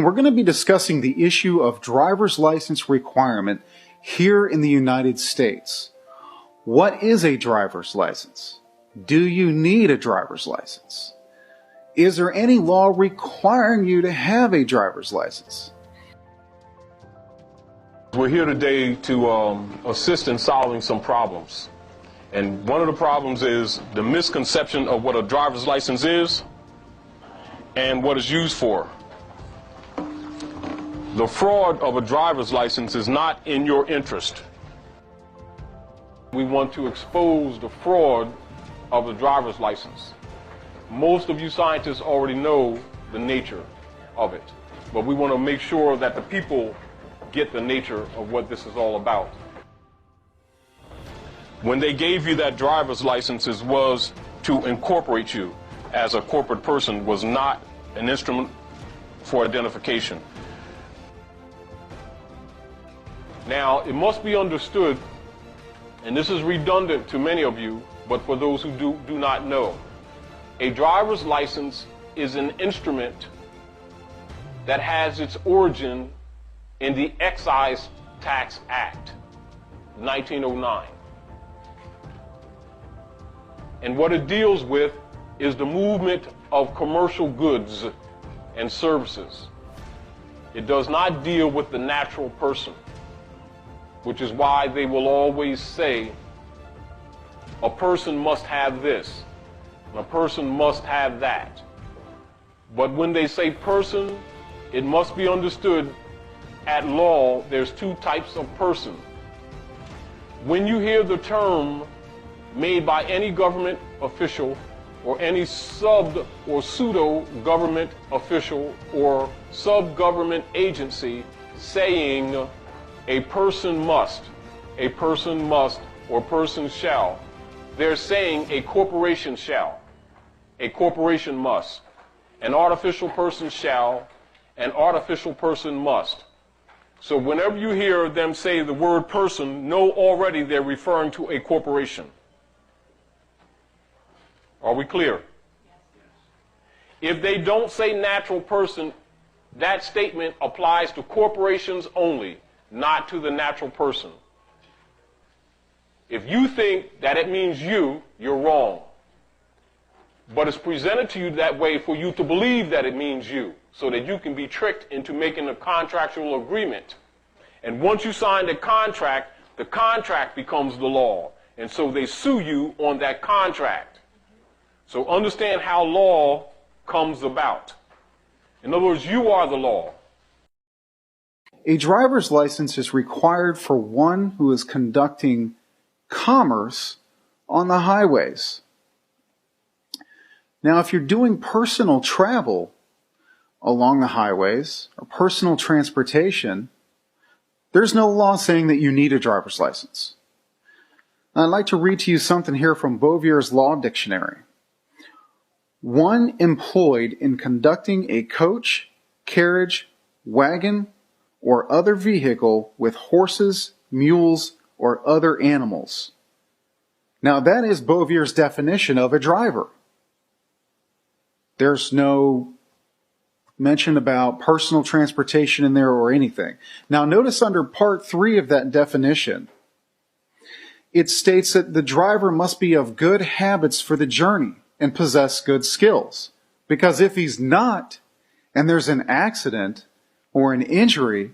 we're going to be discussing the issue of driver's license requirement here in the United States. What is a driver's license? Do you need a driver's license? Is there any law requiring you to have a driver's license? We're here today to assist in solving some problems. And one of the problems is the misconception of what a driver's license is and what it's used for. The fraud of a driver's license is not in your interest. We want to expose the fraud of the driver's license. Most of you scientists already know the nature of it, but we want to make sure that the people get the nature of what this is all about. When they gave you that driver's license, it was to incorporate you as a corporate person, was not an instrument for identification. Now, it must be understood, and this is redundant to many of you, but for those who do not know, a driver's license is an instrument that has its origin in the Excise Tax Act, 1909. And what it deals with is the movement of commercial goods and services. It does not deal with the natural person, which is why they will always say a person must have this, and a person must have that. But when they say person, it must be understood at law there's two types of person. When you hear the term made by any government official or any sub or pseudo government official or sub-government agency saying a person must, or person shall, they're saying a corporation shall, a corporation must, an artificial person shall, an artificial person must. So whenever you hear them say the word person, know already they're referring to a corporation. Are we clear? If they don't say natural person, that statement applies to corporations only, not to the natural person. If you think that it means you, you're wrong. But it's presented to you that way for you to believe that it means you, so that you can be tricked into making a contractual agreement. And once you sign the contract becomes the law. And so they sue you on that contract. So understand how law comes about. In other words, you are the law. A driver's license is required for one who is conducting commerce on the highways. Now, if you're doing personal travel along the highways or personal transportation, there's no law saying that you need a driver's license. I'd like to read to you something here from Bovier's Law Dictionary. One employed in conducting a coach, carriage, wagon, or other vehicle with horses, mules, or other animals. Now that is Bovier's definition of a driver. There's no mention about personal transportation in there or anything. Now notice under part 3 of that definition, it states that the driver must be of good habits for the journey and possess good skills. Because if he's not, and there's an accident or an injury,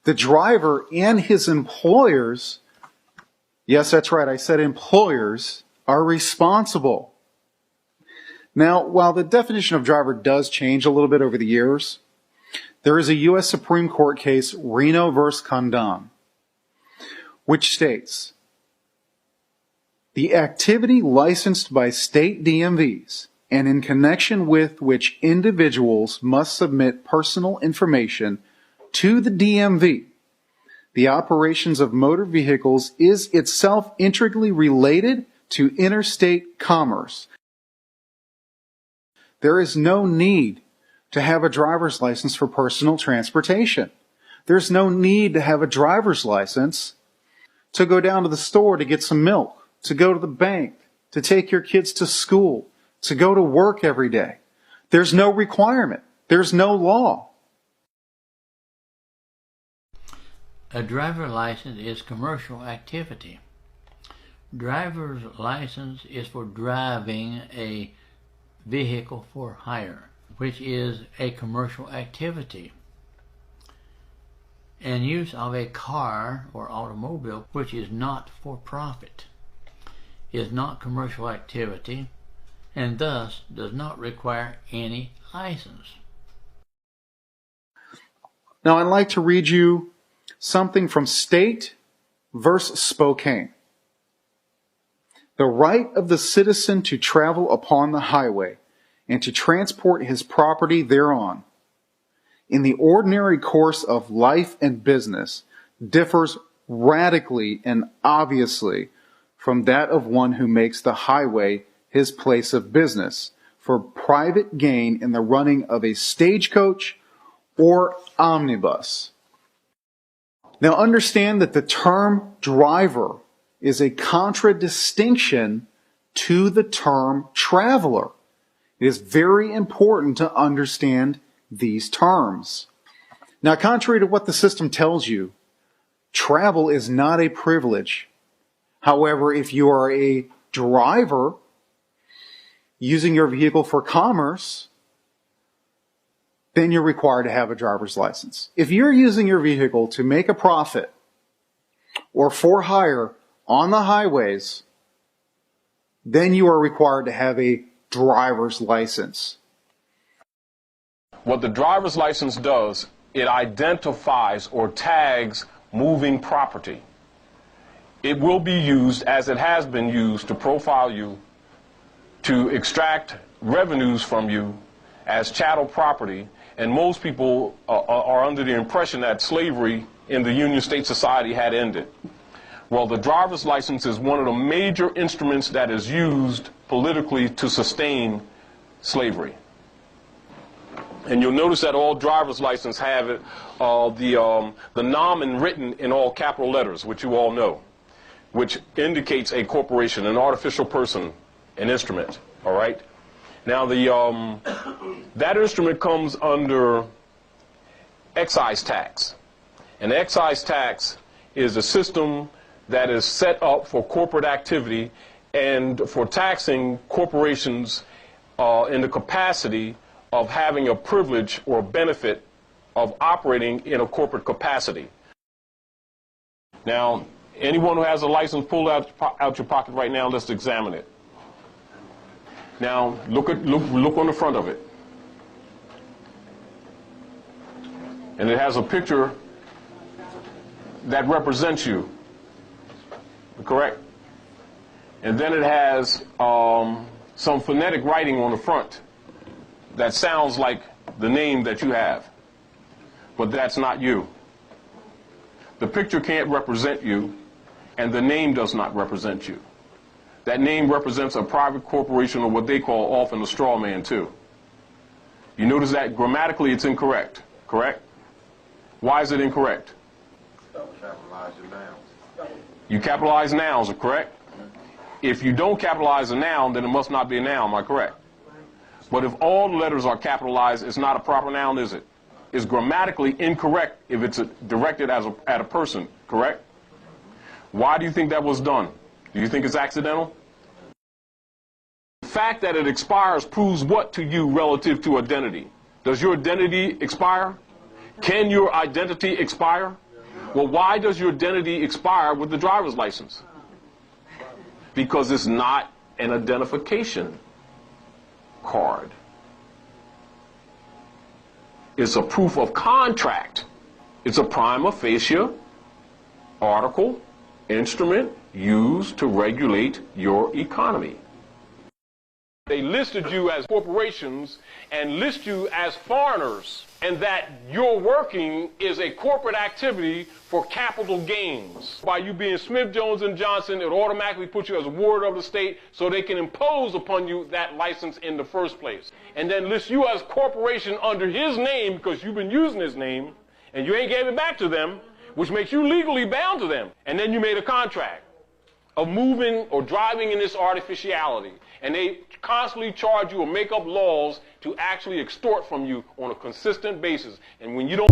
the driver and his employers, yes, that's right, I said employers, are responsible. Now, while the definition of driver does change a little bit over the years, there is a U.S. Supreme Court case, Reno v. Condon, which states, the activity licensed by state DMVs and in connection with which individuals must submit personal information to the DMV, the operations of motor vehicles is itself intricately related to interstate commerce. There is no need to have a driver's license for personal transportation. There's no need to have a driver's license to go down to the store to get some milk, to go to the bank, to take your kids to school, to go to work every day. There's no requirement. There's no law. A driver license is commercial activity. Driver's license is for driving a vehicle for hire, which is a commercial activity. And use of a car or automobile, which is not for profit, is not commercial activity, and thus does not require any license. Now I'd like to read you something from State versus Spokane. The right of the citizen to travel upon the highway and to transport his property thereon in the ordinary course of life and business differs radically and obviously from that of one who makes the highway his place of business for private gain in the running of a stagecoach or omnibus. Now understand that the term driver is a contradistinction to the term traveler. It is very important to understand these terms. Now, contrary to what the system tells you, travel is not a privilege. However, if you are a driver using your vehicle for commerce, then you're required to have a driver's license. If you're using your vehicle to make a profit or for hire on the highways, then you are required to have a driver's license. What the driver's license does, it identifies or tags moving property. It will be used, as it has been used, to profile you, to extract revenues from you as chattel property. And most people are under the impression that slavery in the Union State Society had ended. Well, the driver's license is one of the major instruments that is used politically to sustain slavery. And you'll notice that all driver's licenses have it, the nomen written in all capital letters, which you all know, which indicates a corporation, an artificial person, an instrument, all right? Now, that instrument comes under excise tax. And excise tax is a system that is set up for corporate activity and for taxing corporations in the capacity of having a privilege or benefit of operating in a corporate capacity. Now, anyone who has a license, pull out your pocket right now. Let's examine it. Now, look on the front of it. And it has a picture that represents you. Correct? And then it has some phonetic writing on the front that sounds like the name that you have. But that's not you. The picture can't represent you, and the name does not represent you. That name represents a private corporation, or what they call often a straw man, too. You notice that grammatically it's incorrect, correct? Why is it incorrect? Capitalize your nouns. You capitalize nouns, correct? If you don't capitalize a noun, then it must not be a noun, am I correct? But if all the letters are capitalized, it's not a proper noun, is it? It's grammatically incorrect if it's directed at a person, correct? Why do you think that was done? Do you think it's accidental? The fact that it expires proves what to you relative to identity? Does your identity expire? Can your identity expire? Well, why does your identity expire with the driver's license? Because it's not an identification card. It's a proof of contract. It's a prima facie article, instrument used to regulate your economy. They listed you as corporations and list you as foreigners, and that your working is a corporate activity for capital gains. By you being Smith, Jones, and Johnson, it automatically puts you as a ward of the state so they can impose upon you that license in the first place. And then list you as corporation under his name because you've been using his name and you ain't gave it back to them, which makes you legally bound to them. And then you made a contract of moving or driving in this artificiality. And they constantly charge you or make up laws to actually extort from you on a consistent basis. And when you don't